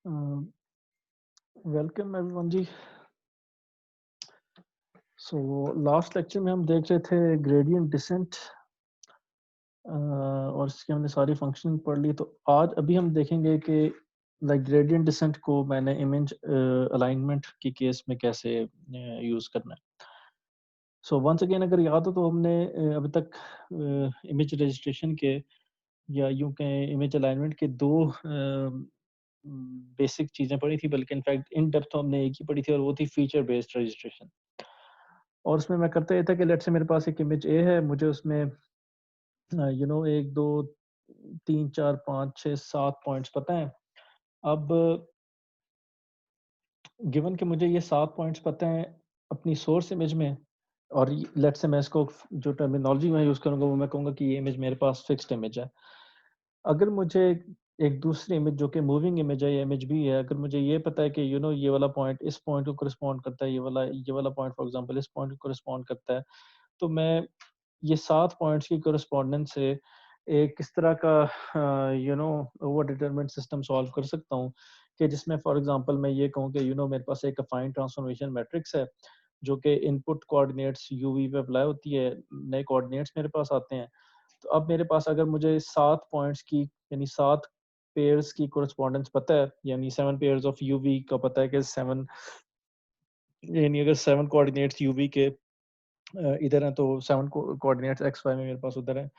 Welcome everyone जी। So last lecture में हम देख रहे थे ग्रेडियंट डिसेंट और इसकी हमने सारी फंक्शन पढ़ ली। तो आज अभी हम देखेंगे कि लाइक ग्रेडियंट डिसेंट को मैंने इमेज अलाइनमेंट की केस में कैसे यूज़ करना है। सो वंस अगेन अगर याद हो तो हमने अभी तक इमेज रजिस्ट्रेशन के या यूं कहें इमेज अलाइनमेंट के दो बेसिक चीज़ें पढ़ी थी, बल्कि इनफैक्ट इन डेप्थ तो हमने एक ही पढ़ी थी और वो थी फीचर बेस्ड रजिस्ट्रेशन। और उसमें मैं करता ये था कि लेट्स से मेरे पास एक इमेज ए है, मुझे उसमें 1 2 3 4 5 6 7 पॉइंट्स पता है। अब गिवन कि मुझे ये 7 पॉइंट्स पता हैं अपनी सोर्स इमेज में, और लेट्स से मैं इसको जो टर्मिनोलॉजी मैं यूज़ करूँगा वो मैं कहूँगा कि ये इमेज मेरे पास फिक्स्ड इमेज है। अगर मुझे एक दूसरी इमेज जो कि मूविंग इमेज है या इमेज भी है, अगर मुझे ये पता है कि ये वाला पॉइंट इस पॉइंट को कॉरेस्पॉन्ड करता है, ये वाला पॉइंट फॉर एग्जांपल इस पॉइंट को कॉरेस्पॉन्ड करता है, तो मैं ये 7 पॉइंट्स की कॉरेस्पॉन्डेंस से एक किस तरह का ओवर डिटरमिनेंट सिस्टम सॉल्व कर सकता हूँ कि जिसमें फॉर एग्जांपल मैं ये कहूँ कि मेरे पास एक अफाइन ट्रांसफॉर्मेशन मैट्रिक्स है जो कि इनपुट कोऑर्डिनेट्स यूवी पे अप्लाई होती है, नए कोऑर्डिनेट्स मेरे पास आते हैं। तो अब मेरे पास अगर मुझे 7 पॉइंट्स की यानी 7 पेयर्स की कॉरेस्पॉन्डेंस पता है, यानी 7 पेयर्स ऑफ यूवी का पता है कि 7 यानी अगर 7 कोऑर्डिनेट्स यूवी के इधर हैं तो 7 कोऑर्डिनेट्स एक्स वाई में मेरे पास उधर हैं।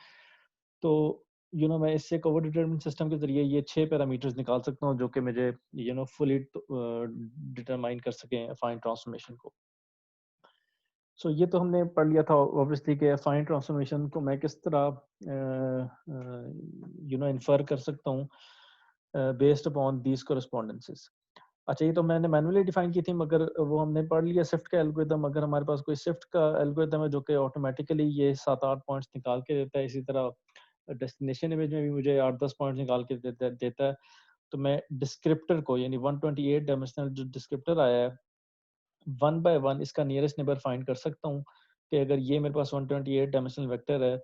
तो मैं इससे कवर डिटरमिनेंट सिस्टम के ज़रिए ये 6 पैरामीटर्स निकाल सकता हूँ जो कि मुझे फुली डिटरमाइन कर सकें अफाइन ट्रांसफॉर्मेशन को। सो ये तो हमने पढ़ लिया था ऑब्वियसली कि अफाइन ट्रांसफॉर्मेशन को मैं किस तरह इन्फर कर सकता हूँ बेस्ड अपॉन दीज कोरेस्पोंडेंसेस। अच्छा, ये तो मैंने मैनुअली डिफाइन की थी, मगर वो हमने पढ़ लिया स्विफ्ट का एल्गोरिथम। अगर हमारे पास कोई स्विफ्ट का एल्गोरिथम है जो कि ऑटोमेटिकली ये 7-8 पॉइंट्स निकाल के देता है, इसी तरह डेस्टिनेशन इमेज में भी मुझे 8-10 पॉइंट्स निकाल के देता है, तो मैं डिस्क्रिप्टर को यानी 128 डायमेंशनल जो डिस्क्रिप्टर आया है, वन बाय वन इसका नियरेस्ट नेबर फाइंड कर सकता हूँ कि अगर ये मेरे पास 128 डायमेंशनल वेक्टर है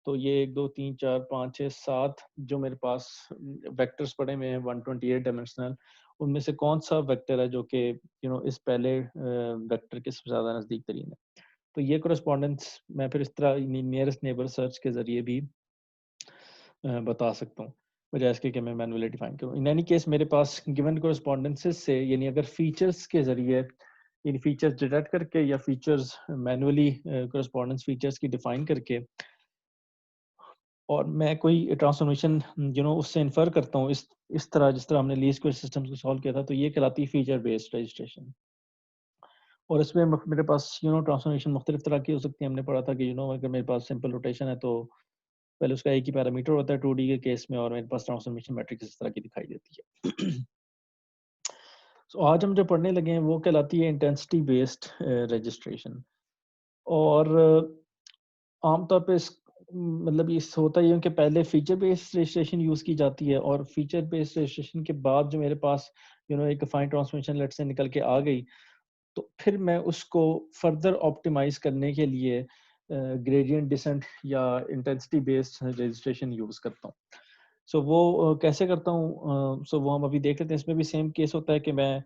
तो ये 1 2 3 4 5 6 7 जो मेरे पास वेक्टर्स पड़े हुए हैं 128 डायमेंशनल, उनमें से कौन सा वेक्टर है जो कि इस पहले वेक्टर के सबसे ज़्यादा नज़दीक तरीन है। तो ये कोरेस्पॉन्डेंस मैं फिर इस तरह नियरेस्ट नेबर सर्च के ज़रिए भी बता सकता हूँ, बजाय इसके कि मैं मैनुअली डिफाइन करूँ। इन एनी केस मेरे पास गिवन कोरेस्पॉन्डेंसेस से यानी अगर फीचर्स के ज़रिए इन फीचर्स डिटेक्ट करके या फीचर्स मैनुअली कोरेस्पॉन्डेंस फीचर्स की डिफाइन करके और मैं कोई ट्रांसफॉर्मेशन उससे इन्फर करता हूँ इस तरह जिस तरह हमने लीस्ट स्क्वेयर सिस्टम को सॉल्व किया था, तो ये कहलाती है फीचर बेस्ड रजिस्ट्रेशन। और इसमें मेरे पास ट्रांसफॉर्मेशन मुख्तलिफ तरह की हो सकती है। हमने पढ़ा था कि अगर मेरे पास सिंपल रोटेशन है तो पहले उसका एक ही पैरामीटर होता है 2D के केस में, और मेरे पास ट्रांसफॉर्मेशन मैट्रिक्स इस तरह की दिखाई देती है। तो आज हम जो पढ़ने लगे हैं वो कहलाती है इंटेंसिटी बेस्ड रजिस्ट्रेशन। और आमतौर पे इस मतलब ये होता ही है कि पहले फीचर बेस्ड रजिस्ट्रेशन यूज़ की जाती है, और फीचर बेस्ड रजिस्ट्रेशन के बाद जो मेरे पास एक फाइन ट्रांसफॉर्मेशन लेट से निकल के आ गई, तो फिर मैं उसको फर्दर ऑप्टिमाइज़ करने के लिए ग्रेडिएंट डिसेंट या इंटेंसिटी बेस्ड रजिस्ट्रेशन यूज़ करता हूँ। सो वो कैसे करता हूँ, सो वो हम अभी देख लेते हैं। इसमें भी सेम केस होता है कि मैं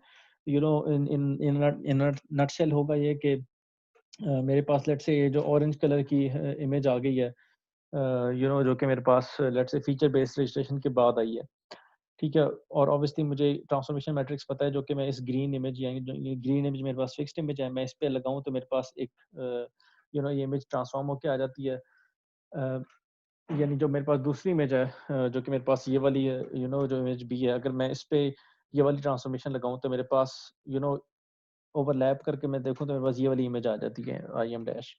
इन इन इन इन नटशेल होगा ये कि मेरे पास लेट्स से ये जो ऑरेंज कलर की इमेज आ गई है, जो कि मेरे पास let's say feature based registration के बाद आई है, ठीक है। और ऑब्वियसली मुझे ट्रांसफॉर्मेशन मैट्रिक्स पता है जो कि मैं इस ग्रीन इमेज यानी जो ये ग्रीन इमेज मेरे पास फिक्स्ड इमेज है, मैं इस पे लगाऊं तो मेरे पास एक ये इमेज ट्रांसफॉर्म होके आ जाती है। अ, यानी जो मेरे पास दूसरी इमेज है जो कि मेरे पास ये वाली है, जो इमेज बी है, अगर मैं इस पे ये वाली ट्रांसफॉर्मेशन लगाऊं तो मेरे पास ओवरलैप करके मैं देखूं तो मेरे पास ये वाली इमेज आ जाती है आई एम डैश।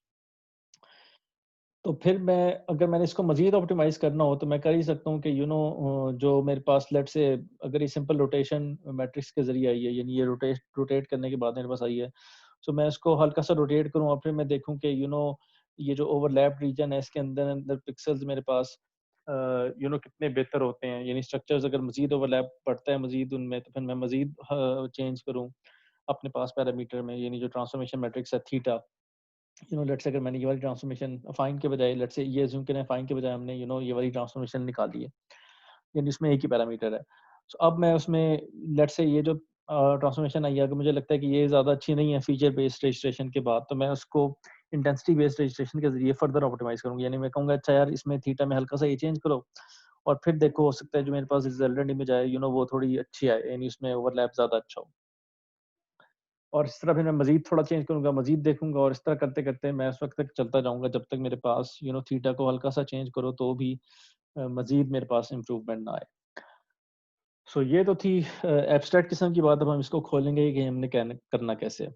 तो फिर मैं अगर मैंने इसको मज़ीद ऑप्टिमाइज़ करना हो तो मैं कर ही सकता हूँ कि जो मेरे पास लेट्स से अगर ये सिंपल रोटेशन मैट्रिक्स के ज़रिए आई है, यानी ये रोटेट करने के बाद मेरे पास आई है, तो मैं इसको हल्का सा रोटेट करूँ और फिर मैं देखूँ कि ये जो ओवरलैप रीजन है इसके अंदर अंदर पिक्सेल्स मेरे पास कितने बेहतर होते हैं, यानी स्ट्रक्चर्स अगर मज़ीद ओवरलैप पड़ता है मज़ीद उनमें, तो फिर मैं मज़ीद चेंज करूँ अपने पास पैरामीटर में, यानी जो ट्रांसफॉर्मेशन मैट्रिक्स है थीटा। लेट्स से अगर मैंने ये वाली ट्रांसफॉर्मेशन फाइन के बजाय लेट्स से ये अज्यूम करें फाइन के बजाय हमने ये वाली ट्रांसफॉर्मेशन निकाली है, यानी इसमें एक ही पैरामीटर है। सो अब मैं उसमें लेट्स से ये जो ट्रांसफॉर्मेशन आई है, अगर मुझे लगता है कि ये ज़्यादा अच्छी नहीं है फीचर बेस्ड रजिस्ट्रेशन के बाद, तो मैं उसको इंटेंसिटी बेस्ड रजिस्ट्रेशन के ज़रिए फर्दर ऑप्टिमाइज़ करूँगा। यानी मैं कहूँगा अच्छा यार इसमें थीटा में हल्का-सा ये चेंज करो और फिर देखो हो सकता है जो मेरे पास रिजल्टेंट इमेज आए वो थोड़ी अच्छी आए, यानी उसमें ओवरलैप ज़्यादा अच्छा हो। और इस तरह फिर मैं मज़ीद थोड़ा चेंज करूँगा, मज़ीद देखूँगा और इस तरह करते-करते मैं उस वक़्त तक चलता जाऊँगा जब तक मेरे पास थीटा को हल्का-सा चेंज करो तो भी मज़ीद मेरे पास इम्प्रूवमेंट ना आए। सो ये तो थी एब्स्ट्रैक्ट किस्म की बात। अब हम इसको खोलेंगे कि हमने करना कैसे है।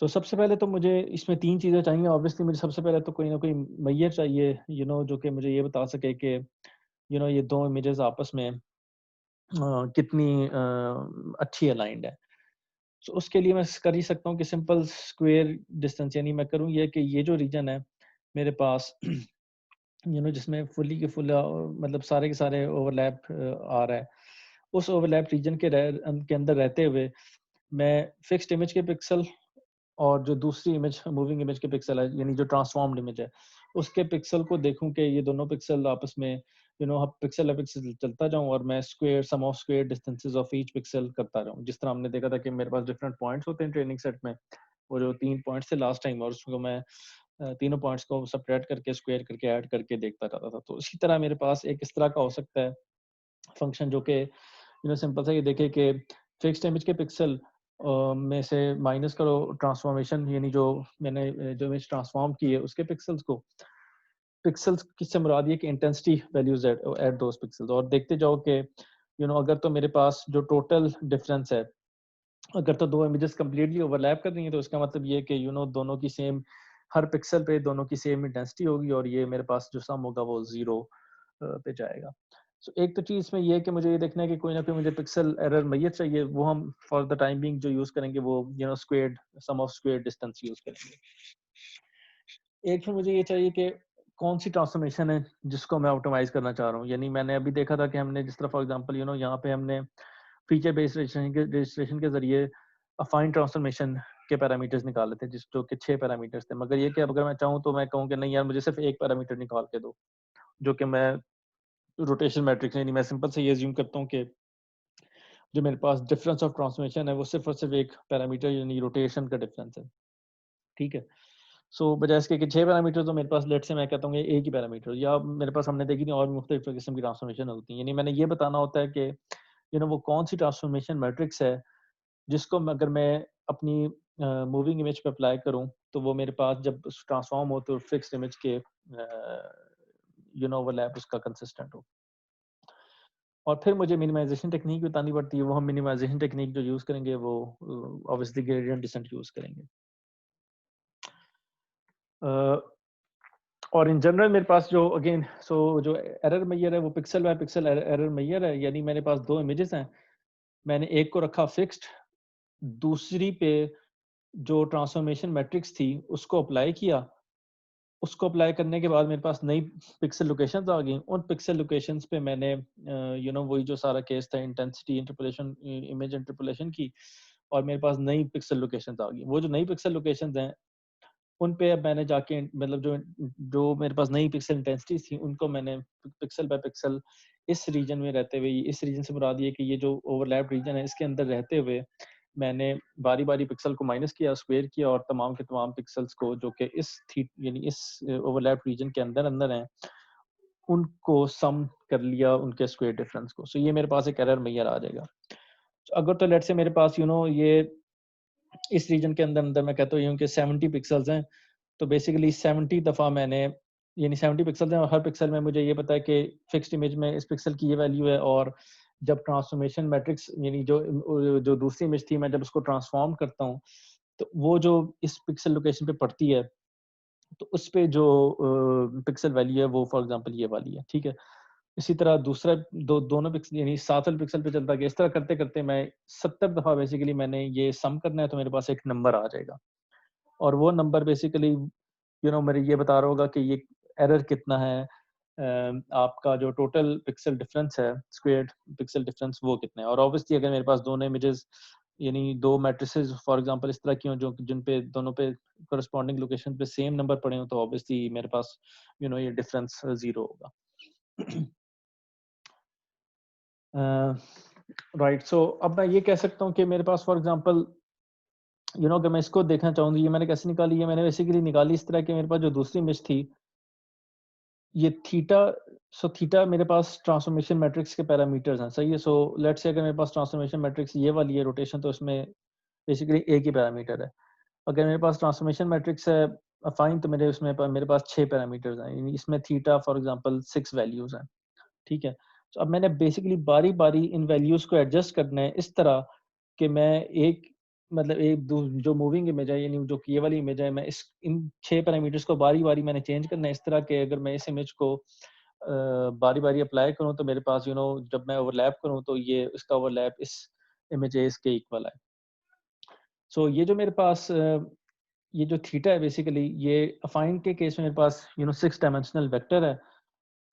सो सबसे पहले तो मुझे इसमें 3 चीज़ें चाहिए। ऑब्वियसली मुझे सबसे पहले तो कोई ना कोई मैयर चाहिए जो कि मुझे ये बता सके कि ये 2 इमेजेस आपस में कितनी अच्छी अलाइन्ड है। सो उसके लिए मैं कर ही सकता हूँ कि सिंपल स्क्वायर डिस्टेंस, यानी मैं करूँ ये कि ये जो रीजन है मेरे पास जिसमें फुली के फुल मतलब सारे के सारे ओवरलैप आ रहा है, उस ओवरलैप रीजन के अंदर रहते हुए मैं फिक्स्ड इमेज के पिक्सल और जो दूसरी इमेज मूविंग इमेज के पिक्सल है, यानी जो ट्रांसफॉर्म्ड इमेज है, उसके पिक्सल को देखूं कि ये दोनों पिक्सल आपस में पिक्सल बाय पिक्सल चलता जाऊं और मैं square sum of square distances of each pixel करता रहूं। जिस तरह हमने देखा था कि मेरे पास डिफरेंट पॉइंट्स होते हैं ट्रेनिंग सेट में, वो जो 3 पॉइंट्स थे लास्ट टाइम, और उसको मैं तीनों पॉइंट्स को सबट्रैक्ट करके स्क्वायर करके ऐड करके देखता रहता था। तो इसी तरह मेरे पास एक इस तरह का हो सकता है फंक्शन जो कि सिंपल सा ये देखे कि फिक्स्ड इमेज के पिक्सल में से माइनस करो ट्रांसफॉर्मेशन, यानी जो मैंने जो इमेज ट्रांसफॉर्म की है उसके पिक्सल्स को। पिक्सल्स किससे मुराद ये कि intensity values at at those pixels, और देखते जाओ कि अगर तो मेरे पास जो टोटल डिफरेंस है, अगर तो 2 इमेजेस कंप्लीटली ओवरलैप कर रही हैं तो इसका मतलब ये है कि दोनों की सेम, हर पिक्सल पे दोनों की सेम इंटेंसिटी होगी और ये मेरे पास जो सम होगा वो 0 पे जाएगा। सो एक तो चीज़ इसमें ये है कि मुझे ये देखना है कि कोई ना कोई मुझे पिक्सल एरर मैयत चाहिए, वो हम फॉर द टाइम बीइंग जो यूज़ करेंगे वो squared sum of squared distance use करेंगे। एक फिर मुझे ये चाहिए कि कौन सी ट्रांसफॉर्मेशन है जिसको मैं ऑप्टिमाइज़ करना चाह रहा हूँ। यानी मैंने अभी देखा था कि हमने जिस तरह फॉर एग्जांपल यहाँ पे हमने फीचर बेस्ड रजिस्ट्रेशन के ज़रिए अफाइन ट्रांसफॉर्मेशन के पैरामीटर्स निकाले थे, जिस जो कि 6 पैरामीटर्स थे। मगर ये कि अगर मैं चाहूँ तो मैं कहूँ कि नहीं यार मुझे सिर्फ एक पैरामीटर निकाल के दो, जो कि मैं रोटेशन मैट्रिक्स, यानी मैं सिंपल से ये अज़्यूम करता हूँ कि जो मेरे पास डिफरेंस ऑफ ट्रांसफॉर्मेशन है वो सिर्फ और सिर्फ एक पैरामीटर यानी रोटेशन का डिफरेंस है। ठीक है? सो बजाय इसके कि 6 पैरामीटर तो मेरे पास लेट्स से मैं कहता हूँ ये एक ही पैरामीटर, या मेरे पास हमने देखी थी और भी मुख्तलिफ किस्म की ट्रांसफॉर्मेशन होती हैं। यानी मैंने ये बताना होता है कि वो कौन सी ट्रांसफॉर्मेशन मैट्रिक्स है जिसको अगर मैं अपनी मूविंग इमेज पे अप्लाई करूँ तो वो मेरे पास जब ट्रांसफॉर्म हो तो फिक्स्ड इमेज के ओवरलैप उसका कंसिस्टेंट हो। और फिर मुझे मिनिमाइजेशन टेक्निक बतानी पड़ती है। वो हम मिनिमाइजेशन टेक्निक जो यूज़ करेंगे वो ऑब्वियसली ग्रेडिएंट डिसेंट यूज़ करेंगे। अ, और इन जनरल मेरे पास जो अगेन जो एरर मेजर है वो pixel by pixel error measure है। यानी मेरे पास 2 इमेजेस हैं, मैंने एक को रखा फिक्स्ड, दूसरी पे जो ट्रांसफॉर्मेशन मैट्रिक्स थी उसको अप्लाई किया। उसको अप्लाई करने के बाद मेरे पास नई पिक्सल लोकेशंस आ गई। उन पिक्सल लोकेशंस पे मैंने वही जो सारा केस था इंटेंसिटी इंटरपोलेशन इमेज इंटरपोलेशन की, और मेरे पास नई पिक्सल लोकेशंस आ गई। वो जो नई पिक्सल लोकेशंस हैं उन पे अब मैंने जाके मतलब जो जो मेरे पास नई पिक्सल इंटेंसिटीज थी उनको मैंने पिक्सल बाय पिक्सल इस रीजन में रहते हुए, इस रीजन से मुराद ये कि ये जो ओवरलैप रीजन है इसके अंदर रहते हुए मैंने बारी-बारी पिक्सल को माइनस किया, स्क्वायर किया और तमाम के तमाम पिक्सेल्स को जो कि यानी इस ओवरलैप रीजन के अंदर-अंदर हैं, उनको सम कर लिया उनके स्क्वायर डिफरेंस को। सो ये मेरे पास एक एरर मेजर आ जाएगा। अगर तो लेट्स से मेरे पास ये इस रीजन के अंदर-अंदर मैं कहता हूँ कि 70 पिक्सेल्स हैं, तो बेसिकली 70 दफ़ा मैंने, यानी 70 पिक्सेल्स हैं और हर पिक्सल में मुझे ये पता है कि फिक्स्ड इमेज में इस पिक्सल की ये वैल्यू है, और जब ट्रांसफॉर्मेशन मैट्रिक्स यानी जो दूसरी इमेज थी मैं जब उसको ट्रांसफॉर्म करता हूँ, तो वो जो इस पिक्सल लोकेशन पे पड़ती है, तो उस पे जो पिक्सल वैल्यू है वो फॉर एग्जांपल ये वाली है, ठीक है? इसी तरह दूसरा दोनों पिक्सल यानी 7 वाले पिक्सल पे चलता गया। इस तरह करते-करते मैं 70 दफ़ा बेसिकली मैंने ये सम करना है तो मेरे पास एक नंबर आ जाएगा। और वो नंबर बेसिकली मेरे ये बता रहा होगा कि ये एरर कितना है, आपका जो टोटल पिक्सल डिफरेंस है, स्क्वेयर्ड पिक्सल डिफरेंस वो कितना है। और ऑब्वियसली अगर मेरे पास दोनों इमेजेस यानी 2 मैट्रिसेस फॉर एग्जांपल इस तरह की हों जो जिन पे दोनों पे कोरेस्पोंडिंग लोकेशन पे सेम नंबर पड़े हों, तो ऑब्वियसली मेरे पास ये डिफरेंस 0 होगा। राइट, सो अब मैं ये कह सकता हूँ कि मेरे पास फॉर एग्जांपल अगर मैं इसको देखना चाहूँ तो ये मैंने कैसे निकाली है, मैंने बेसिकली निकाली इस तरह कि मेरे पास जो दूसरी इमेज थी ये थीटा, सो थीटा मेरे पास ट्रांसफॉर्मेशन मैट्रिक्स के पैरामीटर्स हैं, सही है। सो लेट्स से अगर मेरे पास ट्रांसफॉर्मेशन मैट्रिक्स ये वाली है रोटेशन, तो उसमें बेसिकली एक ही पैरामीटर है। अगर मेरे पास ट्रांसफॉर्मेशन मैट्रिक्स है फाइन, तो मेरे पास 6 पैरामीटर्स हैं, यानी इसमें थीटा फॉर एग्जांपल 6 वैल्यूज हैं, ठीक है। तो अब मैंने बेसिकली बारी बारी इन वैल्यूज को एडजस्ट करना है इस तरह कि मैं एक मतलब जो मूविंग इमेज है, यानी जो कि ये वाली इमेज है, मैं इस इन 6 पैरामीटर्स को बारी बारी मैंने चेंज करना है इस तरह के अगर मैं इस इमेज को बारी बारी अप्लाई करूं तो मेरे पास जब मैं ओवरलैप करूं तो ये इसका ओवरलैप इस इमेजेस के इक्वल है। सो ये जो मेरे पास ये जो थीटा है बेसिकली ये अफाइन के केस में मेरे पास 6 डायमेंशनल वेक्टर है।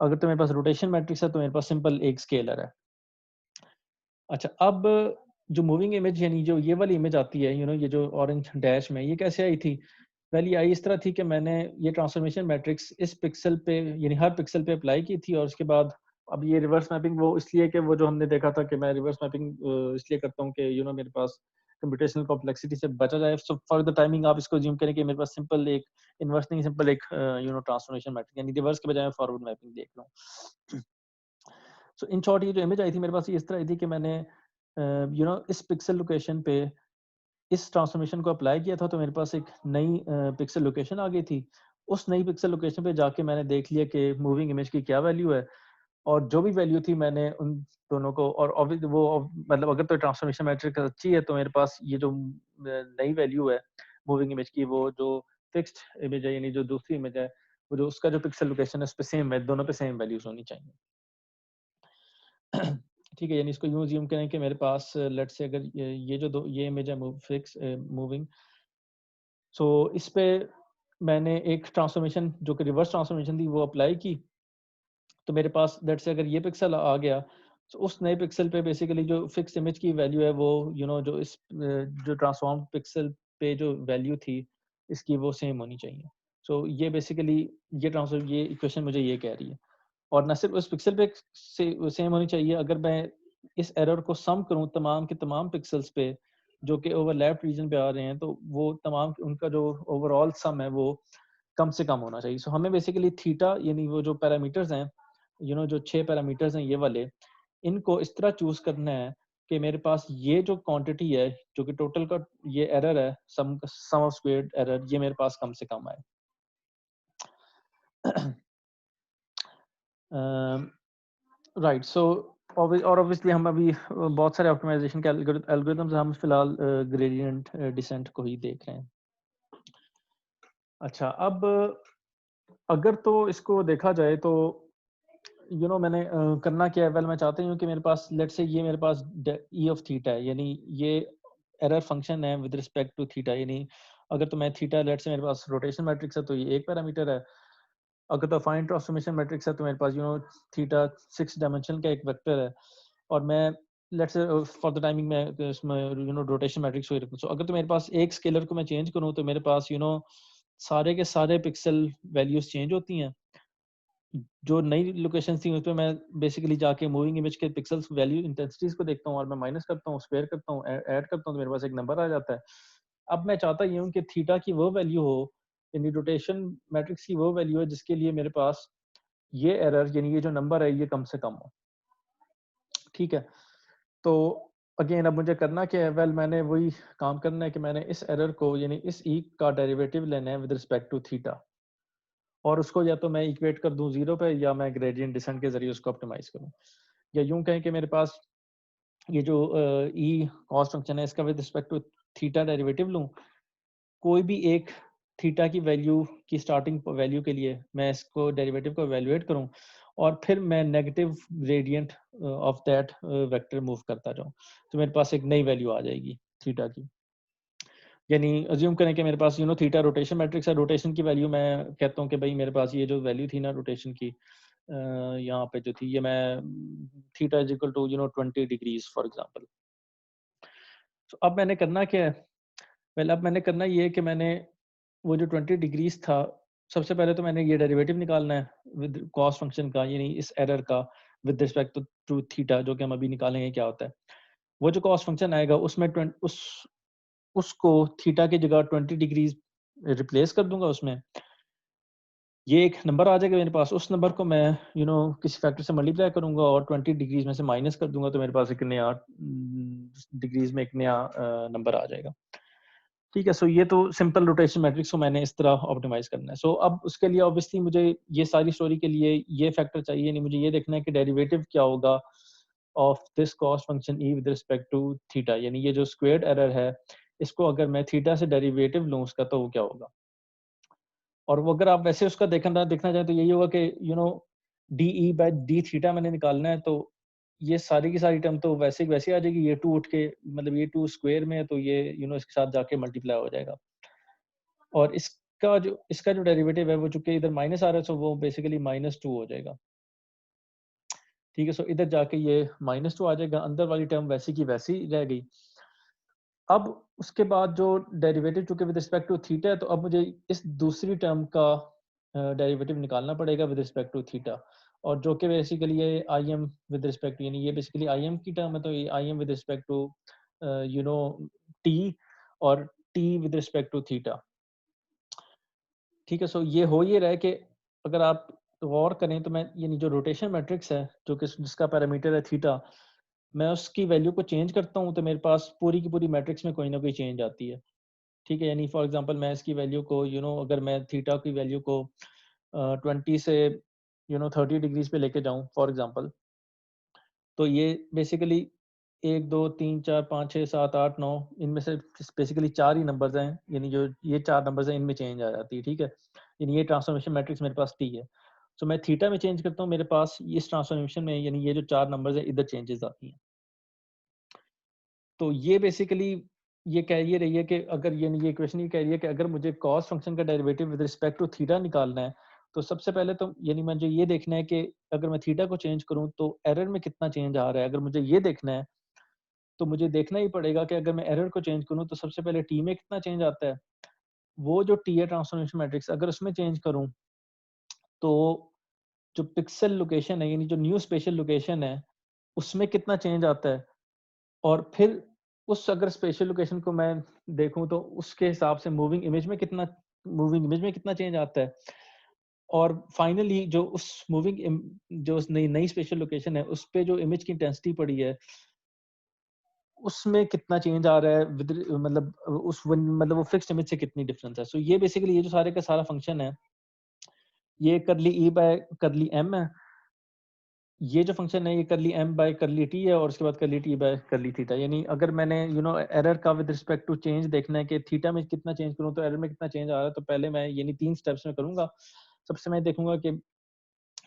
अगर तो मेरे पास रोटेशन मैट्रिक्स है तो मेरे पास सिंपल एक स्केलर है। अच्छा, अब जो मूविंग इमेज यानी जो ये वाली इमेज आती है, ये जो ऑरेंज डैश में, ये कैसे आई थी? वेल ये आई इस तरह थी कि मैंने ये ट्रांसफॉर्मेशन मैट्रिक्स इस पिक्सल पे यानी हर पिक्सल पे अप्लाई की थी, और उसके बाद अब ये रिवर्स मैपिंग वो इसलिए कि वो जो हमने देखा था कि मैं रिवर्स मैपिंग इसलिए करता हूँ कि मेरे पास कंप्यूटेशनल कॉम्प्लेक्सिटी से बचा जाए। सो फॉर द टाइमिंग आप इसको ज्यूम करें कि मेरे पास सिंपल एक इन्वर्स नहीं, सिंपल एक ट्रांसफॉर्मेशन मैट्रिक्स यानी रिवर्स के बजाय फॉरवर्ड मैपिंग देख लूँ। सो इन शॉर्ट ये जो इमेज आई थी मेरे पास ये इस तरह आई थी कि मैंने इस पिक्सल लोकेशन पे इस ट्रांसफॉर्मेशन को अप्लाई किया था, तो मेरे पास एक नई पिक्सल लोकेशन आ गई थी। उस नई पिक्सल लोकेशन पे जाके मैंने देख लिया कि मूविंग इमेज की क्या वैल्यू है, और जो भी वैल्यू थी मैंने उन दोनों को, और मतलब अगर तो ट्रांसफॉर्मेशन मैट्रिक्स अच्छी है तो मेरे पास ये जो नई वैल्यू है मूविंग इमेज की, वो जो फिक्स्ड इमेज है यानी जो दूसरी इमेज है, वो जो उसका जो पिक्सल लोकेशन है उस पे सेम है, दोनों पे सेम वैल्यूज होनी चाहिए। ठीक है, यानी इसको यूं अज्यूम करें कि मेरे पास लेट्स से अगर ये जो दो ये इमेज है फिक्स मूविंग, सो इस पे मैंने एक ट्रांसफॉर्मेशन जो कि रिवर्स ट्रांसफॉर्मेशन थी वो अप्लाई की, तो मेरे पास लेट्स से अगर ये पिक्सल आ गया, तो उस नए पिक्सल पे बेसिकली जो फिक्स इमेज की वैल्यू है वो जो इस जो ट्रांसफॉर्म पिक्सल पे जो वैल्यू थी इसकी वो सेम होनी चाहिए। सो ये बेसिकली ये इक्वेशन मुझे ये कह रही है, और ना सिर्फ उस पिक्सल पे से सेम होनी चाहिए, अगर मैं इस एरर को सम करूं तमाम के तमाम पिक्सेल्स पे जो कि ओवरलैप रीजन पे आ रहे हैं, तो वो तमाम उनका जो ओवरऑल सम है वो कम से कम होना चाहिए। सो हमें बेसिकली थीटा यानी वो जो पैरामीटर्स हैं, जो 6 पैरामीटर्स हैं ये वाले, इनको इस तरह चूज करना है कि मेरे पास ये जो क्वांटिटी है जो कि टोटल का ये एरर है, सम ऑफ स्क्वायर्ड एरर, ये मेरे पास कम से कम आए। राइट, सो और ऑब्वियसली हम अभी बहुत सारे ऑप्टिमाइजेशन के एल्गोरिथम्स हम फिलहाल ग्रेडियंट डिसेंट को ही देख रहे हैं। अच्छा, अब अगर तो इसको देखा जाए तो मैंने करना क्या है, वेल मैं चाहती हूँ कि मेरे पास लेट्स से ये मेरे पास ई ऑफ थीटा है, यानी ये एरर फंक्शन है विद रिस्पेक्ट टू थीटा, यानी अगर तो मैं थीटा लेट्स से मेरे पास रोटेशन मैट्रिक्स है तो ये एक पैरामीटर है। अगर तो फाइन ट्रांसफॉर्मेशन मैट्रिक्स है तो मेरे पास थीटा 6 डायमेंशन का एक वेक्टर है, और मैं let's say for the timing में इसमें रोटेशन मैट्रिक्स को ही रखूं। सो अगर तो मेरे पास एक स्केलर को मैं चेंज करूं तो मेरे पास सारे के सारे पिक्सल वैल्यूज चेंज होती हैं। जो नई लोकेशन थी उस पे मैं बेसिकली जाके मूविंग इमेज के पिक्सल्स वैल्यू इंटेंसिटीज को देखता हूँ, और मैं माइनस करता हूँ, स्क्वायर करता हूँ, ऐड करता हूँ, तो मेरे पास एक नंबर आ जाता है। अब मैं चाहता ये हूँ कि थीटा की वो वैल्यू हो, यानी रोटेशन मैट्रिक्स की वो वैल्यू है जिसके लिए मेरे पास ये एरर यानी ये जो नंबर है ये कम से कम हो। ठीक है, तो अगेन अब मुझे करना क्या है, वेल मैंने वही काम करना है कि मैंने इस एरर को यानी इस ई का डेरिवेटिव लेना है विद रिस्पेक्ट टू थीटा, और उसको या तो मैं इक्वेट कर दूं जीरो पे, या मैं ग्रेडियंट डिसेंट के जरिए उसको ऑप्टिमाइज करूं, या यूं कहें कि मेरे पास ये जो ई कॉस्ट फंक्शन है इसका with respect to theta derivative लूं, कोई भी एक थीटा की वैल्यू की स्टार्टिंग वैल्यू के लिए मैं इसको डेरिवेटिव को एवेलुएट करूं, और फिर मैं negative gradient of that vector move करता जाऊं, तो मेरे पास एक नई वैल्यू आ जाएगी थीटा की। यानी अज्यूम करें कि मेरे पास थीटा रोटेशन मैट्रिक्स है, रोटेशन की वैल्यू मैं कहता हूँ कि भाई मेरे पास ये जो वैल्यू थी ना रोटेशन की यहाँ पे जो थी, ये मैं theta is equal to 20 degrees for example. तो अब मैंने करना क्या है, अब मैंने करना ये है कि मैंने वो जो 20 डिग्रीज था सबसे पहले तो मैंने ये डेरिवेटिव निकालना है विद कॉस फंक्शन का, यानी इस एरर का विद रिस्पेक्ट टू थीटा, जो कि हम अभी निकालेंगे क्या होता है। वो जो कॉस फंक्शन आएगा उसमें उसको थीटा की जगह 20 डिग्रीज रिप्लेस कर दूंगा उसमें। ये एक नंबर आ जाएगा मेरे पास, उस नंबर को मैं किसी फैक्टर से मल्टीप्लाई करूंगा और 20 डिग्रीज में से माइनस कर दूंगा, तो मेरे पास एक नया डिग्रीज में एक नया नंबर आ जाएगा। ठीक है, सो ये तो सिंपल रोटेशन मैट्रिक्स को मैंने इस तरह ऑप्टिमाइज करना है। सो अब उसके लिए ऑब्वियसली मुझे ये सारी स्टोरी के लिए ये फैक्टर चाहिए नहीं, मुझे ये देखना है कि डेरिवेटिव क्या होगा of this cost function E with respect to theta, यानी ये जो स्क्वेयर्ड एरर है इसको अगर मैं थीटा से डेरिवेटिव लूँ उसका तो वो क्या होगा। और वो अगर आप वैसे उसका देखना चाहें तो यही होगा कि D E by D theta मैंने निकालना है, तो ये सारी की सारी टर्म तो वैसे आ जाएगी, ये 2 उठ के मतलब ये 2 स्क्वायर में है तो ये इसके साथ जाके मल्टीप्लाई हो जाएगा। और इसका जो डेरिवेटिव है वो चूंकि इधर माइनस आ रहा है, सो वो बेसिकली -2 हो जाएगा। ठीक है, सो इधर जाके ये -2 आ जाएगा, अंदर वाली टर्म वैसी की वैसी रह गई। अब उसके बाद जो डेरिवेटिव चूंकि विद रिस्पेक्ट टू थीटा है, तो अब मुझे इस दूसरी टर्म का डेरिवेटिव निकालना पड़ेगा विद रिस्पेक्ट टू थीटा, और जो कि बेसिकली ये आई एम विद रिस्पेक्ट, यानी ये बेसिकली आई एम की टर्म है, तो ये I M with respect to you know T, और T with respect to theta. ठीक है, सो ये हो ये रहा है कि अगर आप गौर करें तो मैं यानी जो रोटेशन मैट्रिक्स है जो कि जिसका पैरामीटर है थीटा, मैं उसकी वैल्यू को चेंज करता हूँ तो मेरे पास पूरी की पूरी मैट्रिक्स में कोई ना कोई चेंज आती है। ठीक है, यानी फॉर एग्जांपल मैं इसकी वैल्यू को अगर मैं थीटा की वैल्यू को 20 से 30 डिग्रीज पे लेके जाऊं फॉर एग्जांपल, तो ये बेसिकली 1 2 3 4 5 6 7 8 9 इनमें से बेसिकली 4 ही नंबर्स हैं, यानी जो ये 4 नंबर्स हैं इनमें चेंज आ जाती है। ठीक है, यानी ये ट्रांसफॉर्मेशन मैट्रिक्स मेरे पास टी है, तो मैं थीटा में चेंज करता हूँ, मेरे पास इस ट्रांसफॉर्मेशन में यानी ये जो 4 नंबर्स हैं इधर चेंजेस आती हैं। तो ये बेसिकली ये कह ये रही है कि अगर ये क्वेश्चन ये कह रही है कि अगर मुझे कॉस फंक्शन का derivative with respect to theta निकालना है, तो सबसे पहले तो यानी मुझे ये देखना है कि अगर मैं थीटा को चेंज करूं तो एरर में कितना चेंज आ रहा है। अगर मुझे ये देखना है तो मुझे देखना ही पड़ेगा कि अगर मैं एरर को चेंज करूं तो सबसे पहले टी में कितना चेंज आता है। वो जो टी है ट्रांसफॉर्मेशन मैट्रिक्स, अगर उसमें चेंज करूं तो जो पिक्सल लोकेशन है यानी जो न्यू स्पेशल लोकेशन है उसमें कितना चेंज आता है, और फिर उस अगर स्पेशल लोकेशन को मैं देखूं तो उसके हिसाब से मूविंग इमेज में कितना चेंज आता है, और फाइनली जो उस जो उस नई नई स्पेशल लोकेशन है उस पे जो इमेज की इंटेंसिटी पड़ी है उसमें कितना चेंज आ रहा है विद मतलब मतलब वो फिक्स्ड इमेज से कितनी डिफरेंस है। सो ये बेसिकली ये जो सारे का सारा फंक्शन है ये करली ई बाय करली एम है, ये जो फंक्शन है ये करली एम बाय करली टी है, और उसके बाद करली टी बाय करली थीटा। यानी अगर मैंने एरर का विद रिस्पेक्ट टू चेंज देखना है कि थीटा में कितना चेंज करूं तो एरर में कितना चेंज आ रहा है, तो पहले मैं यानी 3 स्टेप्स में करूंगा। सबसे मैं देखूंगा कि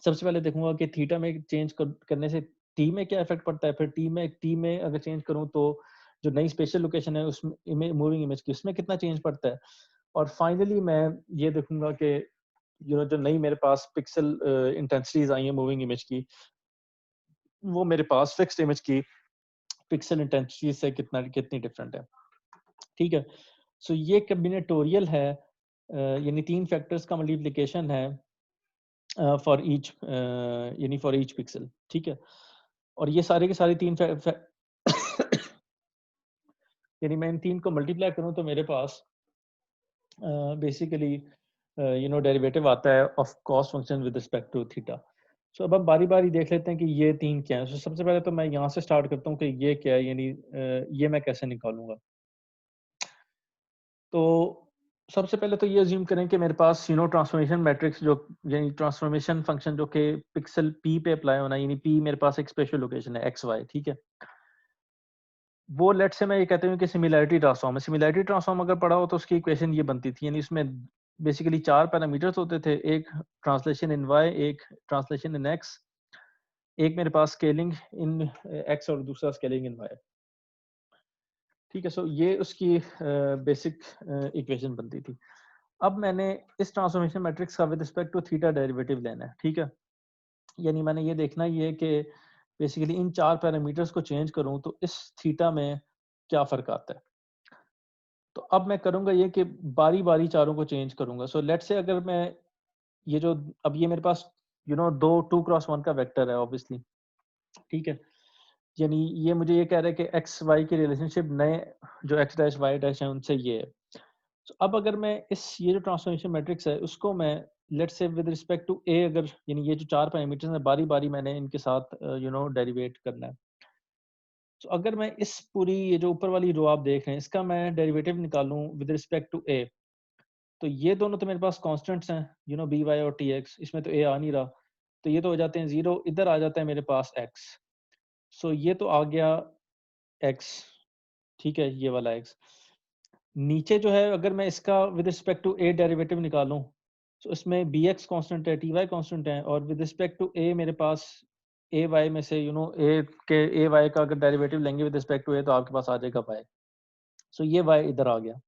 सबसे पहले देखूंगा कि थीटा में करने से टी में क्या इफेक्ट पड़ता है, फिर टी में अगर चेंज करूं तो जो नई स्पेशल लोकेशन है उसमें मूविंग इमेज की उसमें कितना चेंज पड़ता है, और फाइनली मैं ये देखूंगा कि जो नई मेरे पास पिक्सल इंटेंसिटीज आई है मूविंग इमेज की, वो मेरे पास फिक्स्ड इमेज की पिक्सल इंटेंसिटी से कितनी डिफरेंट है। ठीक है, सो ये कॉम्बिनेटोरियल है, यानी 3 फैक्टर्स का मल्टीप्लिकेशन है फॉर ईच यानी फॉर ईच पिक्सल। ठीक है, और ये सारे के सारे 3 यानी मैं इन 3 को मल्टीप्लाई करूं तो मेरे पास बेसिकली डेरिवेटिव आता है of cos function with respect to theta. So अब हम बारी बारी देख लेते हैं कि ये 3 क्या है। so, सबसे पहले तो मैं यहाँ से स्टार्ट करता हूँ कि ये क्या है, यानी ये मैं कैसे निकालूंगा। तो सबसे पहले तो ये अज्यूम करें कि मेरे पास ट्रांसफॉर्मेशन मैट्रिक्स जो यानी ट्रांसफॉर्मेशन फंक्शन जो कि पिक्सल पी पे अप्लाई होना, यानी पी मेरे पास एक स्पेशल लोकेशन है एक्स वाई। ठीक है, वो लेट से मैं ये कहते हूँ कि सिमिलैरिटी ट्रांसफॉर्म है। सिमिलैरिटी ट्रांसफॉर्म अगर पढ़ा हो तो उसकी इक्वेशन ये बनती थी, यानी इसमें बेसिकली 4 पैरामीटर्स होते थे, एक ट्रांसलेशन इन वाई, एक ट्रांसलेशन इन एक्स, एक मेरे पास स्केलिंग इन एक्स और दूसरा स्केलिंग इन वाई। ठीक है, सो ये उसकी बेसिक इक्वेशन बनती थी। अब मैंने इस ट्रांसफॉर्मेशन मैट्रिक्स का with respect to theta derivative लेना है। ठीक है, यानी मैंने ये देखना ही है कि बेसिकली इन 4 पैरामीटर्स को चेंज करूं तो इस थीटा में क्या फर्क आता है। तो अब मैं करूंगा ये कि बारी बारी चारों को चेंज करूंगा। सो लेट्स से अगर मैं ये जो अब ये मेरे पास दो 2x1 का वेक्टर है ऑब्वियसली, ठीक है। यानी ये मुझे ये कह रहा है कि एक्स वाई की रिलेशनशिप नए जो एक्स डैश वाई डैश है उनसे ये है। तो अब अगर मैं ये जो ट्रांसफॉर्मेशन मैट्रिक्स है उसको मैं let's say with respect to ए, अगर यानी ये जो 4 पैरामीटर्स हैं बारी बारी मैंने इनके साथ डेरिवेट करना है। तो अगर मैं इस पूरी ये जो ऊपर वाली रो आप देख रहे हैं इसका मैं डेरिवेटिव निकालूं विद रिस्पेक्ट टू ए, तो ये दोनों तो मेरे पास कांस्टेंट्स हैं, बी वाई और टी एक्स, इसमें तो ए आ नहीं रहा, तो ये तो हो जाते हैं जीरो, इधर आ जाता है मेरे पास एक्स। सो ये तो आ गया एक्स, ठीक है, ये वाला एक्स। नीचे जो है अगर मैं इसका with respect to a derivative निकालूं तो इसमें बी एक्स कॉन्स्टेंट है, टी वाई कॉन्स्टेंट है, और विद रिस्पेक्ट टू ए मेरे पास ए वाई में से ए के ए वाई का अगर डेरिवेटिव लेंगे विद रिस्पेक्ट टू ए तो आपके पास आ जाएगा वाई। सो ये वाई इधर आ गया।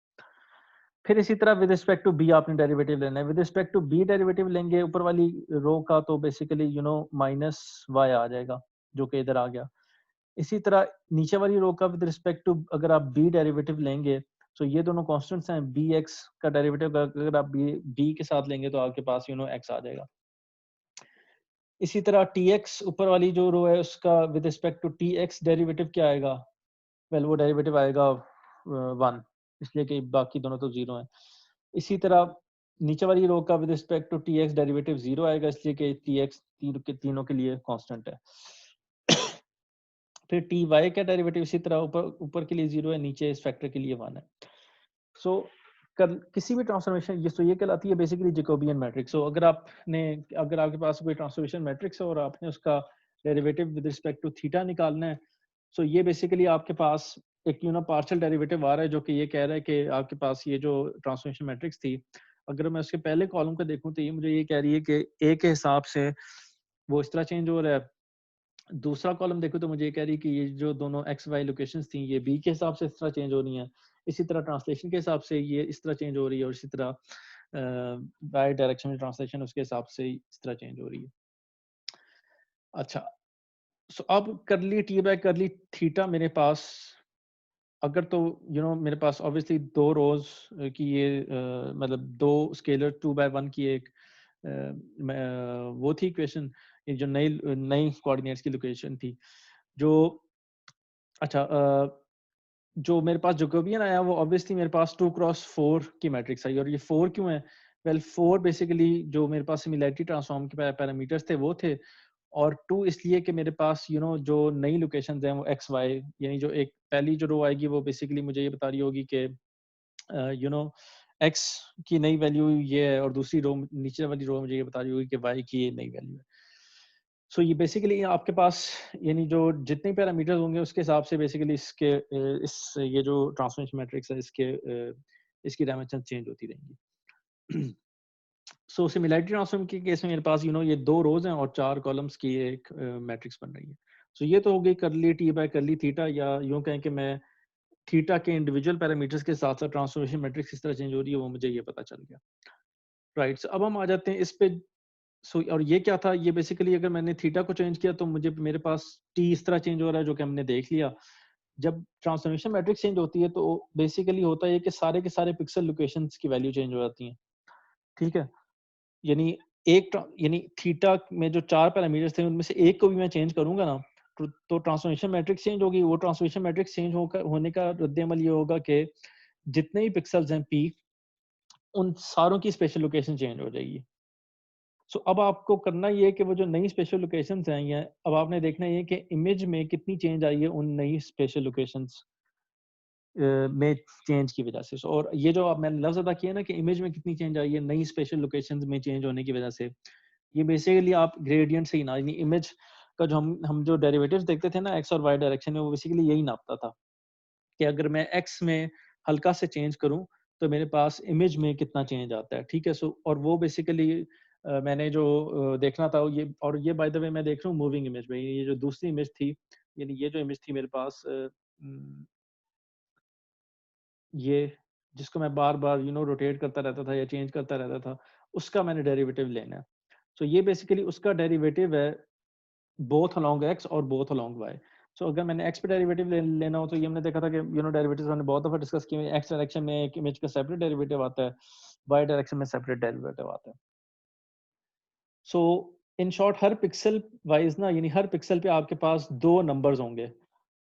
फिर इसी तरह विद रिस्पेक्ट टू बी आपने डेरिवेटिव लेना है, with respect to b derivative लेंगे ऊपर वाली रो का तो बेसिकली माइनस वाई आ जाएगा जो कि इधर आ गया। इसी तरह नीचे वाली रो का विद रिस्पेक्ट टू अगर आप बी डेरिवेटिव लेंगे तो ये दोनों कांस्टेंट्स हैं, बी एक्स का डेरिवेटिव अगर आप बी के साथ लेंगे तो आपके पास एक्स आ जाएगा। इसी तरह टी एक्स ऊपर वाली जो रो है उसका with respect to t x derivative क्या आएगा, वेल वो डेरिवेटिव आएगा 1, इसलिए कि बाकी दोनों तो जीरो हैं। इसी तरह नीचे वाली रो का with respect to t x derivative zero आएगा इसलिए कि टी एक्स तीनों के लिए कांस्टेंट है। फिर टी वाई का डेरिवेटिव इसी तरह ऊपर ऊपर के लिए जीरो है, नीचे इस फैक्टर के लिए 1 है। सो किसी भी ट्रांसफॉर्मेशन ये कहलाती है बेसिकली जैकोबियन मैट्रिक्स। सो अगर आपके पास कोई ट्रांसफॉर्मेशन मैट्रिक्स है और आपने उसका derivative with respect to theta निकालना है, सो ये बेसिकली आपके पास एक पार्शियल डेरिवेटिव आ रहा है जो कि ये कह रहा है कि आपके पास ये जो ट्रांसफॉर्मेशन मैट्रिक्स थी, अगर मैं उसके पहले कॉलम को देखूं तो ये मुझे ये कह रही है कि ए के हिसाब से वो इस तरह चेंज हो रहा है। दूसरा कॉलम देखो तो मुझे ये कह रही है कि ये जो दोनों एक्स वाई लोकेशंस थी ये बी के हिसाब से इस तरह चेंज हो रही हैं, इसी तरह ट्रांसलेशन के हिसाब से ये इस तरह चेंज हो रही है, और इसी तरह वाई डायरेक्शन में ट्रांसलेशन उसके हिसाब से इस तरह चेंज हो रही है। अच्छा, सो अब करली टी बाय करली थीटा मेरे पास अगर तो मेरे पास ऑब्वियसली दो रोज की ये मतलब दो स्केलर 2/1 की एक वो थी इक्वेशन, ये जो नई नई कोऑर्डिनेट्स की लोकेशन थी जो अच्छा जो मेरे पास जैकोबियन आया वो ऑब्वियसली मेरे पास 2x4 की मैट्रिक्स आई, और ये 4 क्यों है, वेल 4 बेसिकली जो मेरे पास सिमिलैरिटी ट्रांसफॉर्म के पैरामीटर्स थे वो थे, और 2 इसलिए कि मेरे पास जो नई लोकेशंस हैं वो एक्स वाई, यानी जो एक पहली जो रो आएगी वो बेसिकली मुझे ये बता रही होगी कि एक्स की नई वैल्यू ये है, और दूसरी रो नीचे वाली रो मुझे ये बता रही होगी कि वाई की ये नई वैल्यू है। सो ये बेसिकली आपके पास यानी जो जितने पैरामीटर्स होंगे उसके हिसाब से बेसिकली इस ये जो ट्रांसफॉर्मेशन मैट्रिक्स है इसकी डायमेंशन चेंज होती रहेंगी। सो सिमिलैरिटी ट्रांसफॉर्म के केस में मेरे पास ये दो रोज हैं और 4 कॉलम्स की एक मैट्रिक्स बन रही है। सो ये तो हो गई करली टी बाय करली थीटा, या यूं कहें कि मैं थीटा के इंडिविजुअल पैरामीटर्स के साथ साथ ट्रांसफॉर्मेशन मैट्रिक्स किस तरह चेंज हो रही है वो मुझे ये पता चल गया। राइट, सो अब हम आ जाते हैं इस पे। सो और ये क्या था, ये बेसिकली अगर मैंने थीटा को चेंज किया तो मुझे मेरे पास टी इस तरह चेंज हो रहा है जो कि हमने देख लिया। जब ट्रांसफॉर्मेशन मैट्रिक्स चेंज होती है तो बेसिकली होता है कि सारे के सारे पिक्सल लोकेशंस की वैल्यू चेंज हो जाती हैं, ठीक है। यानी यानी थीटा में जो 4 पैरामीटर्स थे उनमें से एक को भी मैं चेंज करूंगा ना तो ट्रांसफॉर्मेशन मैट्रिक्स चेंज होगी। वो ट्रांसफॉर्मेशन मैट्रिक्स चेंज होने का रद्द-ए-अमल ये होगा कि जितने भी पिक्सल्स हैं पी उन सारों की स्पेशल लोकेशन चेंज हो जाएगी। सो अब आपको करना ये है कि वो जो नई स्पेशल लोकेशंस हैं ये अब आपने देखना ये कि इमेज में कितनी चेंज आई है उन नई स्पेशल लोकेशंस में चेंज की वजह से। और ये जो अब मैंने लफ्ज अदा किया ना कि इमेज में कितनी चेंज आई है नई स्पेशल लोकेशंस में चेंज होने की वजह से, ये बेसिकली आप ग्रेडियंट से ही ना, यानी इमेज का जो हम जो डेरिवेटिव्स देखते थे ना एक्स और वाई डायरेक्शन में, वो बेसिकली यही नापता था कि अगर मैं एक्स में हल्का से चेंज करूं तो मेरे पास इमेज में कितना चेंज आता है, ठीक है। सो और वो बेसिकली मैंने जो देखना था ये, और ये बाय द वे मैं देख रहा हूँ मूविंग इमेज में, ये जो दूसरी इमेज थी, यानी ये जो इमेज थी मेरे पास ये जिसको मैं बार बार रोटेट करता रहता था या चेंज करता रहता था, उसका मैंने डेरिवेटिव लेना है। सो ये बेसिकली उसका डेरिवेटिव है बोथ अलोंग एक्स और बोथ अलोंग वाई। सो अगर मैंने एक्स पे डेरिवेटिव लेना हो तो ये हमने देखा था कि डेरिवेटिव्स हमने बहुत दफा डिस्कस किए। एक्स डायरेक्शन में एक इमेज का सेपरेट डेरिवेटिव आता है, वाई डायरेक्शन में सेपरेट डेरिवेटिव आता है। सो इन शॉर्ट हर पिक्सल वाइज ना, यानी हर पिक्सल पे आपके पास दो नंबर्स होंगे।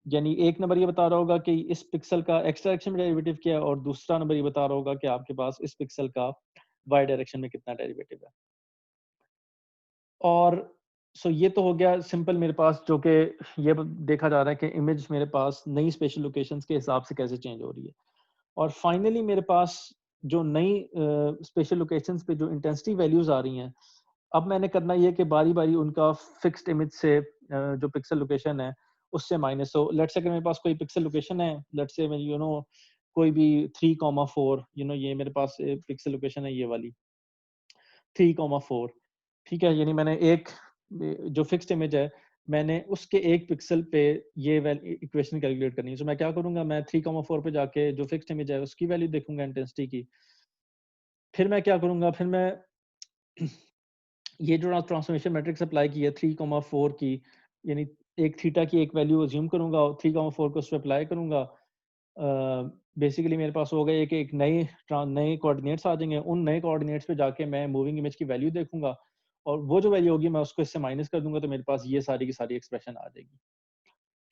यानी एक नंबर ये बता रहा होगा कि इस पिक्सल का एक्स डायरेक्शन में डेरिवेटिव क्या है, और दूसरा नंबर ये बता रहा होगा कि आपके पास इस पिक्सल का वाई डायरेक्शन में कितना डेरिवेटिव है। और सो ये तो हो गया सिंपल मेरे पास, जो कि ये देखा जा रहा है कि इमेज मेरे पास नई स्पेशल लोकेशंस के हिसाब से कैसे चेंज हो रही है। और फाइनली मेरे पास जो नई स्पेशल लोकेशंस पे जो इंटेंसिटी वैल्यूज आ रही हैं, अब मैंने करना ये कि बारी बारी उनका फिक्स्ड इमेज से जो पिक्सल लोकेशन है उससे माइनस हो। लेट्स से अगर मेरे पास कोई पिक्सल लोकेशन है, लेट्स से मैं कोई भी 3,4, ये मेरे पास पिक्सल लोकेशन है, ये वाली 3,4, ठीक है। यानी मैंने एक जो फिक्स्ड इमेज है, मैंने उसके एक पिक्सल पे ये इक्वेशन कैलकुलेट करनी है। तो मैं क्या करूंगा, मैं 3,4 पे जाके जो फिक्स्ड इमेज है उसकी वैल्यू देखूंगा इंटेंसिटी की। फिर मैं क्या करूंगा, फिर मैं ये जो ट्रांसफॉर्मेशन मैट्रिक्स अप्लाई की है 3,4 की, यानी एक थीटा की एक वैल्यू अज्यूम करूंगा और 3,4 को उस पर अप्लाई करूंगा। बेसिकली मेरे पास हो गया कि एक नए कोऑर्डिनेट्स आ जाएंगे। उन नए कोऑर्डिनेट्स पे जाके मैं मूविंग इमेज की वैल्यू देखूंगा, और वो जो वैल्यू होगी मैं उसको इससे माइनस कर दूंगा, तो मेरे पास ये सारी की सारी एक्सप्रेशन आ जाएगी,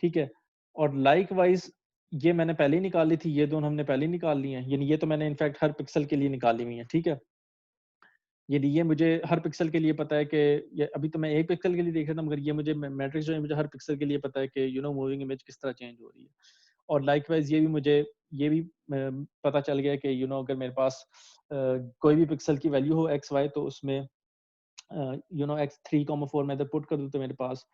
ठीक है। और लाइक वाइज ये मैंने पहले ही निकाल ली थी, ये दोनों हमने पहले ही निकाल ली हैं, यानी ये तो मैंने इनफैक्ट हर पिक्सल के लिए निकाली हुई है, ठीक है। यानी ये मुझे हर पिक्सल के लिए पता है कि ये अभी तो मैं एक पिक्सल के लिए देख रहा था, मगर ये मुझे मैट्रिक्स जो है मुझे हर पिक्सल के लिए पता है कि मूविंग इमेज किस तरह चेंज हो रही है। और लाइकवाइज ये भी पता चल गया कि अगर मेरे पास कोई भी पिक्सल की वैल्यू हो एक्स वाई, तो उसमें एक्स 3,4 मैं इधर पुट कर दूं, तो मेरे पास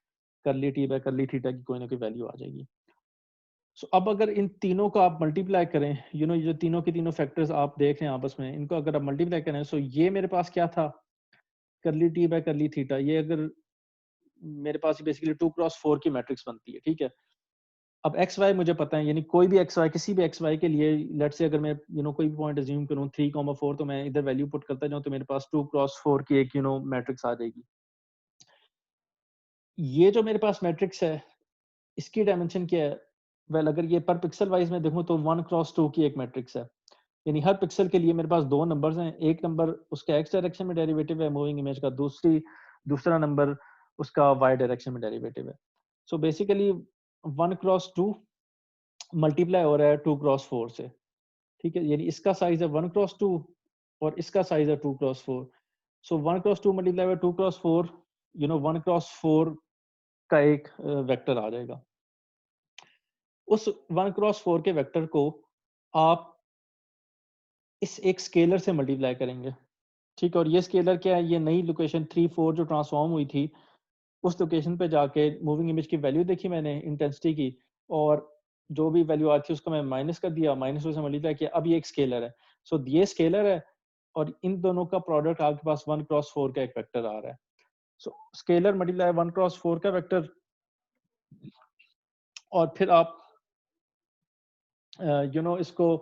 करली टी बाय करली थीटा की कोई ना कोई वैल्यू आ जाएगी। सो अब अगर इन तीनों को आप मल्टीप्लाई करें, ये जो तीनों के तीनों फैक्टर्स आप देख रहे हैं आपस में, इनको अगर आप मल्टीप्लाई करें, सो ये मेरे पास क्या था, करली टी बाय करली थीटा। ये अगर मेरे पास बेसिकली 2x4 की मैट्रिक्स बनती है, ठीक है। अब एक्स वाई मुझे पता है, यानी कोई भी एक्स वाई, किसी भी एक्स वाई के लिए, लेट्स से अगर मैं कोई भी पॉइंट अज्यूम करूं 3,4, तो मैं इधर वैल्यू पुट करता जाऊं, तो मेरे पास 2x4 की एक मैट्रिक्स आ जाएगी। ये जो मेरे पास मैट्रिक्स है, इसकी डायमेंशन क्या है? वेल, अगर ये पर पिक्सल वाइज में देखूं तो 1x2 की एक मैट्रिक्स है। यानी हर पिक्सल के लिए मेरे पास दो नंबर्स हैं, एक नंबर उसका एक्स डायरेक्शन में डेरिवेटिव है मूविंग इमेज का, दूसरा नंबर उसका वाई डायरेक्शन में डेरिवेटिव है। सो बेसिकली 1x2 मल्टीप्लाई हो रहा है 2x4 से, ठीक है। यानी इसका साइज है 1x2 और इसका साइज है 2x4। So 1x2 multiply by 2x4, 1x4 का एक वेक्टर आ जाएगा। उस 1x4 के वेक्टर को आप इस एक स्केलर से मल्टीप्लाई करेंगे, ठीक है। और ये स्केलर क्या है, ये नई लोकेशन 3,4 जो ट्रांसफॉर्म हुई थी, उस लोकेशन पे जाके मूविंग इमेज की वैल्यू देखी मैंने इंटेंसिटी की, और जो भी वैल्यू आई थी उसको मैं माइनस कर दिया, माइनस से मल्टीप्लाई किया। अब ये एक स्केलर है, सो ये स्केलर है, और इन दोनों का प्रोडक्ट आपके पास 1x4 का एक वेक्टर आ रहा है। सो स्केलर मल्टीप्लाई 1x4 का वेक्टर, और फिर आप इसको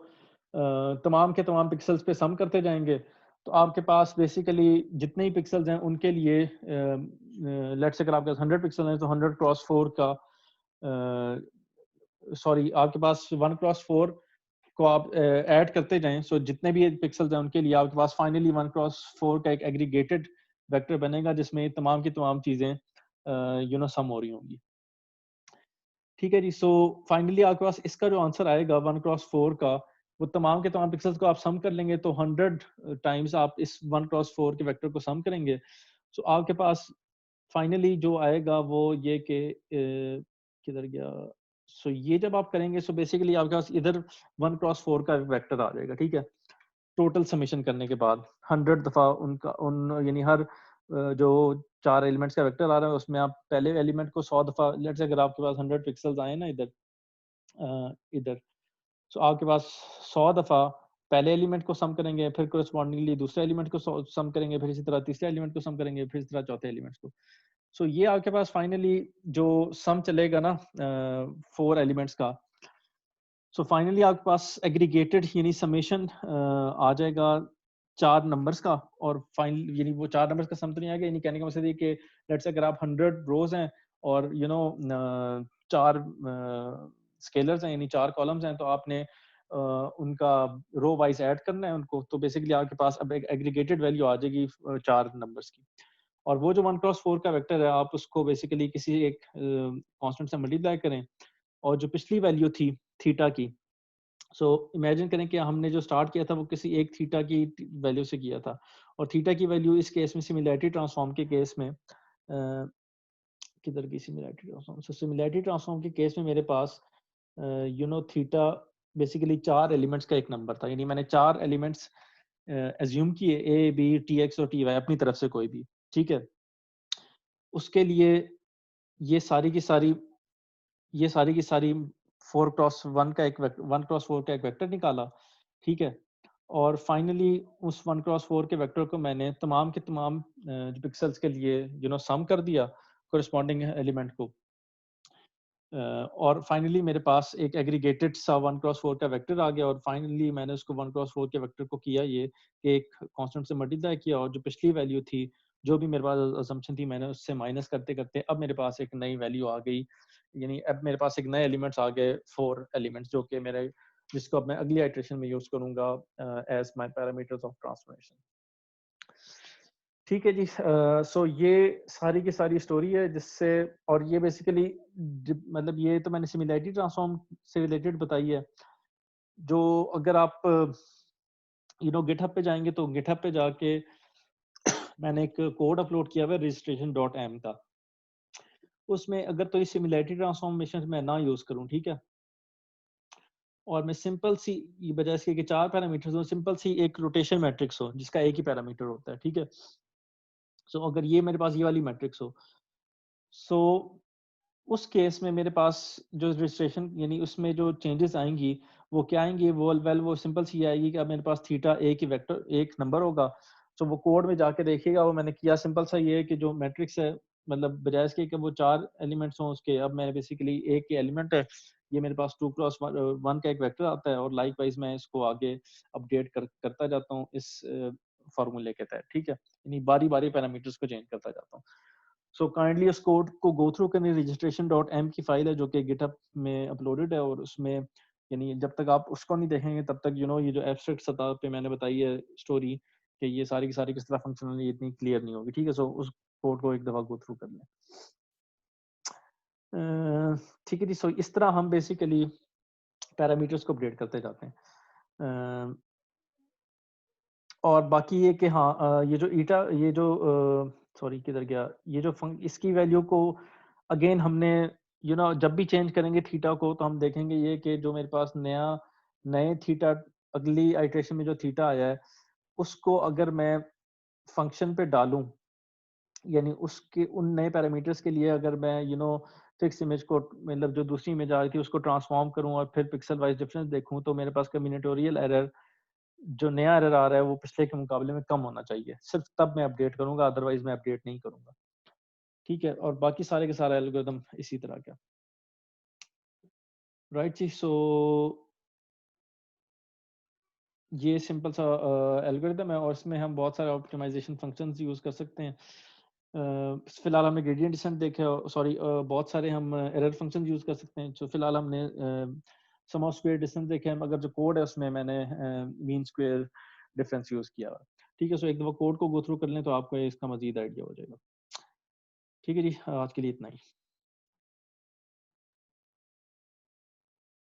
तमाम के तमाम पिक्सल्स पे सम करते जाएंगे, तो आपके पास बेसिकली जितने ही पिक्सल्स हैं उनके लिए, लेट्स अगर आपके पास 100 पिक्सल हैं, तो 100x4 का, सॉरी, आपके पास 1x4 को आप ऐड करते जाएं, सो जितने भी पिक्सल्स हैं उनके लिए आपके पास फाइनली 1x4 का एक एग्रीगेटेड वेक्टर बनेगा, जिसमें तमाम की तमाम चीज़ें सम हो रही होंगी, ठीक है जी। सो फाइनली आपके पास इसका जो आंसर आएगा 1x4 का, वो तमाम के तमाम पिक्सल्स को आप सम कर लेंगे, तो 100 टाइम्स आप इस 1x4 के वेक्टर को सम करेंगे। सो आपके पास फाइनली जो आएगा वो ये कि किधर गया, सो ये जब आप करेंगे, सो बेसिकली आपके पास इधर 1x4 का वेक्टर आ जाएगा, ठीक है। टोटल समेशन करने के बाद 100 दफा उनका उन यानी हर जो चार एलिमेंट्स का वेक्टर आ रहा है, उसमें आप पहले एलिमेंट को 100 दफा, लेट्स से अगर आपके पास 100 पिक्सल्स आए ना इधर, इधर, सो आपके पास 100 दफा पहले एलिमेंट को सम करेंगे, फिर कोरस्पॉन्डिंगली दूसरे एलिमेंट को सम करेंगे, फिर इसी तरह तीसरे एलिमेंट को सम करेंगे, फिर इसी तरह चौथे एलिमेंट को। सो ये आपके पास फाइनली जो सम चलेगा ना 4 एलिमेंट्स का, सो फाइनली आपके पास एग्रीगेटेड यानी समेशन आ जाएगा चार नंबर्स का। और फाइनल यानी वो चार नंबर्स का सम तो नहीं आएगा, यानी कहने का मतलब ये कि लेट्स से अगर आप 100 रोज हैं और चार स्केलर्स हैं, यानी चार कॉलम्स हैं, तो आपने उनका रो वाइज ऐड करना है उनको, तो बेसिकली आपके पास अब एक एग्रीगेटेड वैल्यू आ जाएगी चार नंबर्स की। और वो जो 1 क्रॉस 4 का वेक्टर है, आप उसको बेसिकली किसी एक कांस्टेंट से मल्टीप्लाई करें, और जो पिछली वैल्यू थी थीटा की, सो इमेजिन करें कि हमने जो स्टार्ट किया था वो किसी एक थीटा की वैल्यू से किया था, और थीटा की वैल्यू इस केस में सिमिलैरिटी ट्रांसफॉर्म के केस में किधर की सिमिलैरिटी ट्रांसफॉर्म, सो सिमिलैरिटी ट्रांसफॉर्म के केस में मेरे पास थीटा बेसिकली 4 एलिमेंट्स का एक नंबर था, यानी मैंने 4 एलिमेंट्स एज्यूम किए, ए बी टी एक्स और टी वाई अपनी तरफ से कोई भी, ठीक है। उसके लिए ये सारी की सारी ये सारी की सारी 1 क्रॉस 4 का एक वेक्टर निकाला, ठीक है। और फाइनली उस 1 क्रॉस 4 के वेक्टर को मैंने तमाम के तमाम पिक्सेल्स के लिए सम कर दिया कोरिस्पॉन्डिंग एलिमेंट को, और फाइनली मेरे पास एक एग्रीगेटेड सा 1 क्रॉस 4 का वेक्टर आ गया, और फाइनली मैंने उसको 1 क्रॉस 4 के वेक्टर को किया ये कि एक कांस्टेंट से मल्टीप्लाई किया, और जो पिछली वैल्यू थी, जो भी मेरे पास असम्पशन थी, मैंने उससे माइनस करते करते अब मेरे पास एक नई वैल्यू आ गई, यानी अब मेरे पास एक नए एलिमेंट्स आ गए, 4 एलिमेंट्स, जो कि मेरे जिसको अब मैं अगली आइटरेशन में यूज करूंगा as my parameters of transformation. ठीक है जी। सो ये सारी की सारी स्टोरी है जिससे, और ये बेसिकली मतलब ये तो मैंने सिमिलैरिटी ट्रांसफॉर्म से रिलेटेड बताई है, जो अगर आप गिटहब पे जाएंगे तो गिटहब पे जाके मैंने एक कोड अपलोड किया हुआ है registration.m का, उसमें अगर तो ये सिमिलैरिटी ट्रांसफॉर्मेशन मैं ना यूज करूं, ठीक है, और मैं सिंपल सी, ये बजाय इसके कि 4 पैरामीटर्स हो, सिंपल सी एक रोटेशन मैट्रिक्स हो जिसका एक ही पैरामीटर होता है, ठीक है। सो अगर ये मेरे पास ये वाली मैट्रिक्स हो, सो उस केस में मेरे पास जो रजिस्ट्रेशन, यानी उसमें जो चेंजेस आएंगी वो क्या आएंगी, वो सिंपल सी आएगी कि अब मेरे पास थीटा ए की वेक्टर एक नंबर होगा। तो वो कोड में जाके देखिएगा, वो मैंने किया सिंपल सा ये है कि जो मैट्रिक्स है, मतलब बजाय इसके कि वो 4 एलिमेंट्स हों उसके, अब मैं बेसिकली एक के एलिमेंट है, ये मेरे पास 2 क्रॉस 1 का एक वेक्टर आता है, और लाइक वाइज मैं इसको आगे अपडेट करता जाता हूँ इस फॉर्मूले के तहत, ठीक है, यानी बारी बारी पैरामीटर्स को चेंज करता जाता हूँ। सो काइंडली उस कोड को गो थ्रू करें, registration.m की फाइल है जो कि गिटहब में अपलोडेड है, और उसमें यानी जब तक आप उसको नहीं देखेंगे तब तक ये जो एब्स्ट्रैक्ट सतह पे मैंने बताई है स्टोरी कि ये सारी की सारी किस तरह फंक्शनल, ये इतनी क्लियर नहीं होगी, ठीक है। सो उस कोड को एक दफा गो थ्रू कर लें। ठीक है जी। सो इस तरह हम बेसिकली पैरामीटर्स को अपडेट करते जाते हैं। और बाकी ये कि हाँ, ये जो ईटा, ये जो सॉरी किधर गया, ये जो इसकी वैल्यू को अगेन हमने जब भी चेंज करेंगे थीटा को, तो हम देखेंगे ये कि जो मेरे पास नए थीटा, अगली आइटरेशन में जो थीटा आया है, उसको अगर मैं फंक्शन पे डालूं, यानी उसके उन नए पैरामीटर्स के लिए अगर मैं फिक्स इमेज को, मतलब जो दूसरी इमेज आ रही थी उसको ट्रांसफॉर्म करूं और फिर पिक्सल वाइज डिफरेंस देखूं, तो मेरे पास कम्बिनेटोरियल एरर, जो नया एरर आ रहा है वो पिछले के मुकाबले में कम होना चाहिए, सिर्फ तब मैं अपडेट करूंगा, अदरवाइज मैं अपडेट नहीं करूंगा, ठीक है। और बाकी सारे के सारे एल्गोरिदम इसी तरह का, राइट जी। सो ये सिंपल सा एल्गोरिदम है, और इसमें हम बहुत सारे ऑप्टिमाइजेशन फंक्शंस यूज कर सकते हैं। फिलहाल हमने ग्रेडियंट डिसेंट देखे, सॉरी बहुत सारे हम एरर फंक्शन यूज कर सकते हैं। तो फिलहाल हमने सम ऑफ स्क्वायर डिस्टेंस देखे, हम अगर जो कोड है उसमें मैंने मीन स्क्वायर डिफरेंस यूज किया हुआ, ठीक है। सो एक दफा कोड को गो थ्रू कर लें तो आपको इसका मजीद आइडिया हो जाएगा। ठीक है जी, आज के लिए इतना ही।